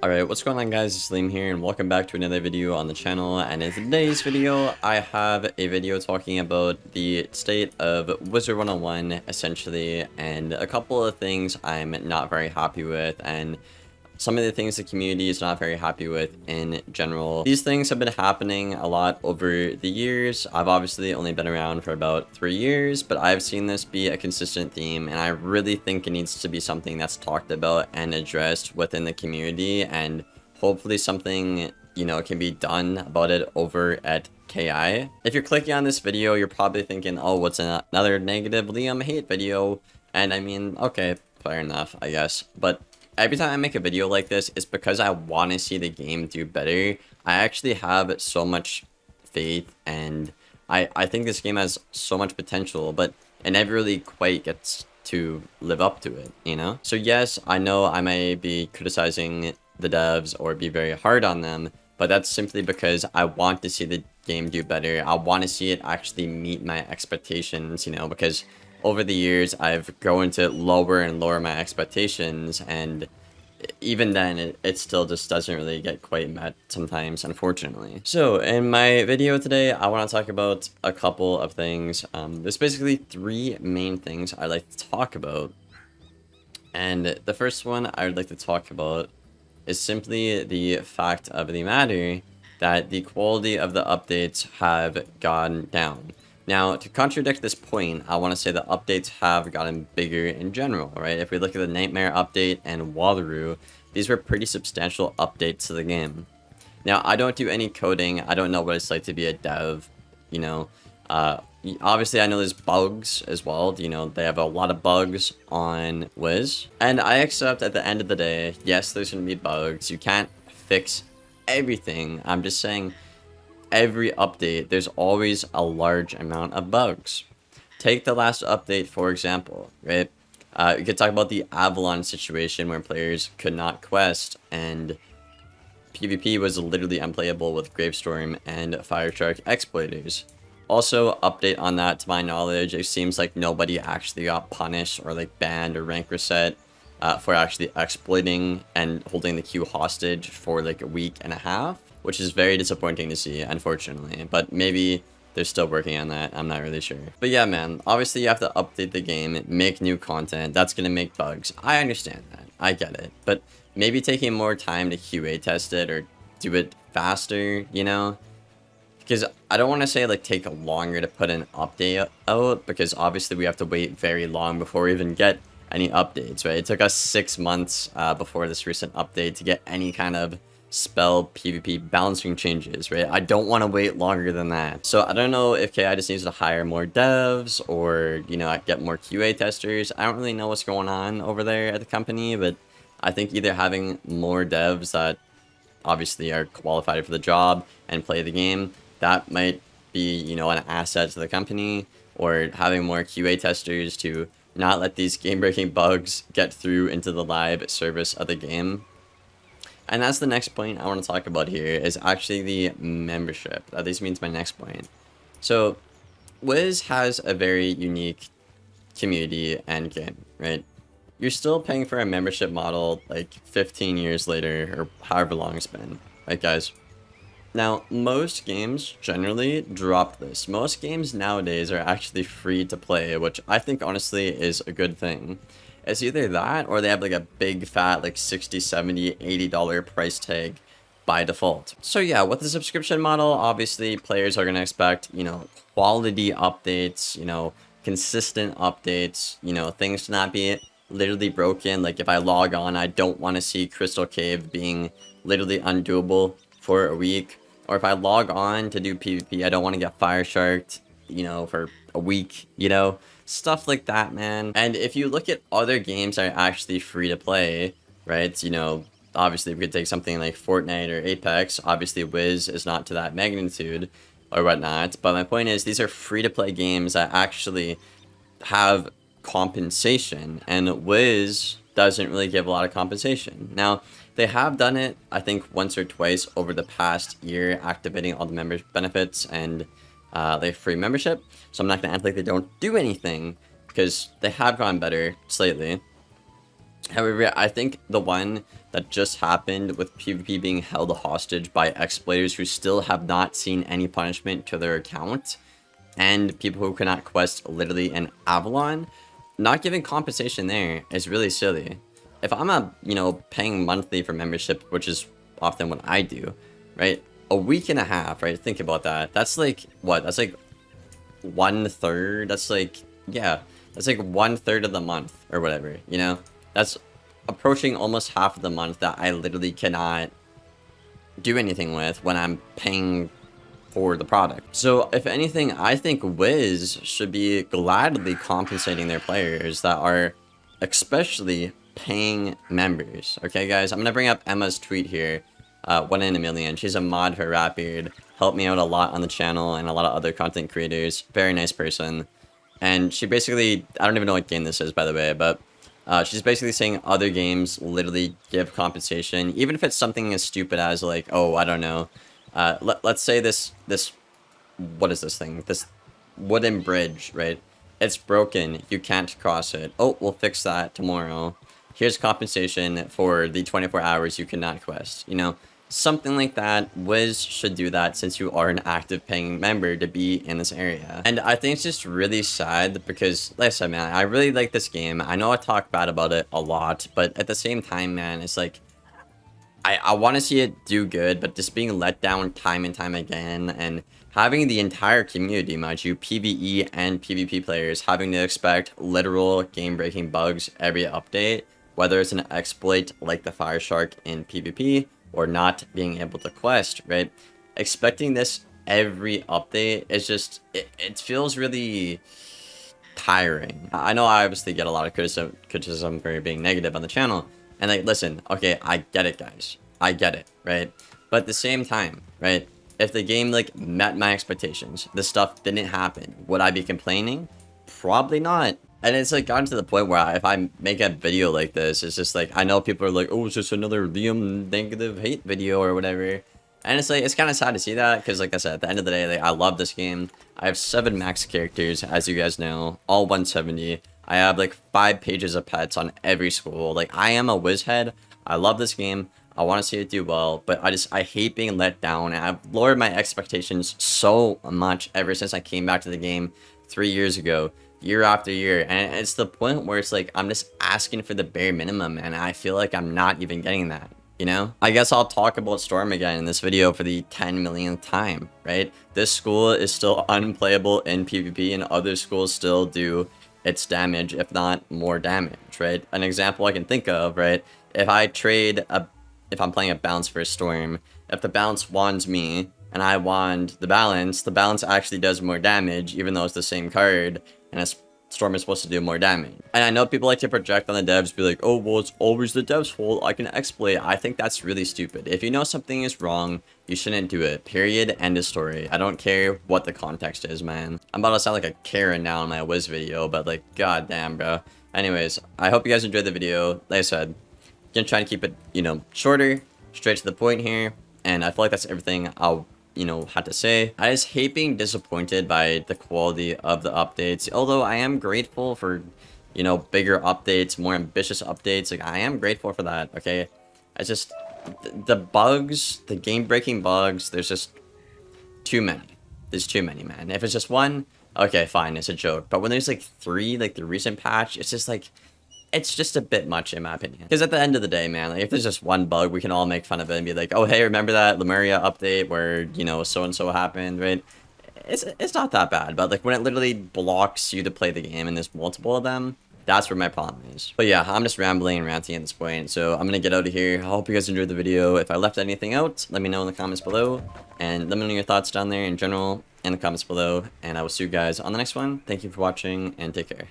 Alright, what's going on guys, it's Liam here and welcome back to another video on the channel, and in today's video I have a video talking about the state of Wizard101 essentially, and a couple of things I'm not very happy with and some of the things the community is not very happy with in general. These things have been happening a lot over the years. I've obviously only been around for about 3 years, but I've seen this be a consistent theme, and I really think it needs to be something that's talked about and addressed within the community, and hopefully something, you know, can be done about it over at KI. If you're clicking on this video, you're probably thinking, oh, what's another negative Liam hate video? And I mean, okay, fair enough, I guess. But every time I make a video like this, it's because I want to see the game do better. I actually have so much faith, and I think this game has so much potential, but it never really quite gets to live up to it, you know? So yes, I know I may be criticizing the devs or be very hard on them, but that's simply because I want to see the game do better. I want to see it actually meet my expectations, you know, because over the years, I've grown to lower and lower my expectations, and even then, it still just doesn't really get quite met sometimes, unfortunately. So, in my video today, I want to talk about a couple of things. There's basically 3 main things I'd like to talk about. And the first one I would like to talk about is simply the fact of the matter that the quality of the updates have gone down. Now, to contradict this point, I want to say that updates have gotten bigger in general, right? If we look at the Nightmare update and Wallaroo, these were pretty substantial updates to the game. Now, I don't do any coding. I don't know what it's like to be a dev, you know. Obviously, I know there's bugs as well. You know, they have a lot of bugs on Wiz. And I accept at the end of the day, yes, there's going to be bugs. You can't fix everything. I'm just saying, every update, there's always a large amount of bugs. Take the last update, for example, right? You could talk about the Avalon situation where players could not quest, and PvP was literally unplayable with Gravestorm and Fireshark exploiters. Also, update on that, to my knowledge, it seems like nobody actually got punished or like banned or rank reset for actually exploiting and holding the queue hostage for like a week and a half, which is very disappointing to see, unfortunately. But maybe they're still working on that. I'm not really sure. But yeah, man, obviously you have to update the game, make new content. That's going to make bugs. I understand that. I get it. But maybe taking more time to QA test it or do it faster, you know? Because I don't want to say like take longer to put an update out, because obviously we have to wait very long before we even get any updates, right? It took us 6 months before this recent update to get any kind of spell PvP balancing changes, right? I don't want to wait longer than that. So I don't know if KI just needs to hire more devs or, you know, get more QA testers. I don't really know what's going on over there at the company, but I think either having more devs that obviously are qualified for the job and play the game, that might be, you know, an asset to the company, or having more QA testers to not let these game-breaking bugs get through into the live service of the game. And that's the next point I want to talk about here, is actually the membership. That leads me to my next point. So, Wiz has a very unique community and game, right? You're still paying for a membership model like 15 years later, or however long it's been, right guys? Now, most games generally drop this. Most games nowadays are actually free to play, which I think honestly is a good thing. It's either that or they have like a big fat like $60, $70, $80 price tag by default. So yeah, with the subscription model, obviously players are going to expect, you know, quality updates, you know, consistent updates, you know, things to not be literally broken. Like if I log on, I don't want to see Crystal Cave being literally undoable for a week. Or if I log on to do PvP, I don't want to get Firesharked, you know, for a week, you know, stuff like that, man. And if you look at other games that are actually free to play, right, you know, obviously we could take something like Fortnite or Apex. Obviously Wiz is not to that magnitude or whatnot, but my point is these are free to play games that actually have compensation, and Wiz doesn't really give a lot of compensation. Now, they have done it, I think, once or twice over the past year, activating all the member benefits and they free membership. So I'm not going to act like they don't do anything, because they have gone better slightly. However, I think the one that just happened with PvP being held hostage by exploiters who still have not seen any punishment to their account, and people who cannot quest literally in Avalon, not giving compensation there is really silly. If I'm paying monthly for membership, which is often what I do, right? A week and a half, right? Think about that. That's like, what? That's like 1/3. That's like, yeah, that's like 1/3 of the month or whatever, you know? That's approaching almost half of the month that I literally cannot do anything with when I'm paying for the product. So if anything, I think Wiz should be gladly compensating their players that are especially paying members. Okay, guys, I'm gonna bring up Emma's tweet here. 1 in a million. She's a mod for Rapid. Helped me out a lot on the channel and a lot of other content creators. Very nice person. And she basically, I don't even know what game this is, by the way, but she's basically saying other games literally give compensation, even if it's something as stupid as like, oh, I don't know. Let's say this, what is this thing? This wooden bridge, right? It's broken. You can't cross it. Oh, we'll fix that tomorrow. Here's compensation for the 24 hours you cannot quest. You know, something like that. Wiz should do that since you are an active paying member to be in this area. And I think it's just really sad because, like I said, man, I really like this game. I know I talk bad about it a lot, but at the same time, man, it's like, I want to see it do good, but just being let down time and time again, and having the entire community, mind you, PvE and PvP players, having to expect literal game-breaking bugs every update, whether it's an exploit like the Fire Shark in PvP, or not being able to quest, right? Expecting this every update is just, it feels really tiring. I know I obviously get a lot of criticism for being negative on the channel, and like, listen, okay, I get it, guys. I get it, right? But at the same time, right? If the game, like, met my expectations, this stuff didn't happen, would I be complaining? Probably not. And it's, like, gotten to the point where if I make a video like this, it's just, like, I know people are like, oh, it's just another Liam negative hate video or whatever. And it's, like, it's kind of sad to see that, because, like I said, at the end of the day, like, I love this game. I have 7 max characters, as you guys know, all 170. I have like 5 pages of pets on every school. Like, I am a Wiz head. I love this game. I want to see it do well, but I hate being let down. And I've lowered my expectations so much ever since I came back to the game 3 years ago, year after year. And it's the point where it's like, I'm just asking for the bare minimum, and I feel like I'm not even getting that. You know, I guess I'll talk about Storm again in this video for the 10 millionth time, right? This school is still unplayable in PvP, and other schools still do its damage, if not more damage, right? An example I can think of, right? If I'm playing a bounce for a Storm, if the bounce wands me and I wand the balance actually does more damage, even though it's the same card, and a Storm is supposed to do more damage. And I know people like to project on the devs, be like, oh, well, it's always the devs' fault, I can exploit. I think that's really stupid. If you know something is wrong, you shouldn't do it. Period. End of story. I don't care what the context is, man. I'm about to sound like a Karen now in my Wiz video, but like, goddamn, bro. Anyways, I hope you guys enjoyed the video. Like I said, gonna try to keep it, you know, shorter, straight to the point here. And I feel like that's everything I'll, you know, had to say. I just hate being disappointed by the quality of the updates, although I am grateful for, you know, bigger updates, more ambitious updates. Like, I am grateful for that, okay? It's just, the bugs, the game-breaking bugs, there's just too many. There's too many, man. If it's just one, okay, fine, it's a joke. But when there's like 3, like the recent patch, it's just like, it's just a bit much, in my opinion. Because at the end of the day, man, like, if there's just one bug, we can all make fun of it and be like, oh, hey, remember that Lemuria update where, you know, so-and-so happened, right? It's not that bad, but like when it literally blocks you to play the game and there's multiple of them, that's where my problem is. But yeah, I'm just rambling and ranting at this point, so I'm gonna get out of here. I hope you guys enjoyed the video. If I left anything out, let me know in the comments below, and let me know your thoughts down there in general in the comments below, and I will see you guys on the next one. Thank you for watching, and take care.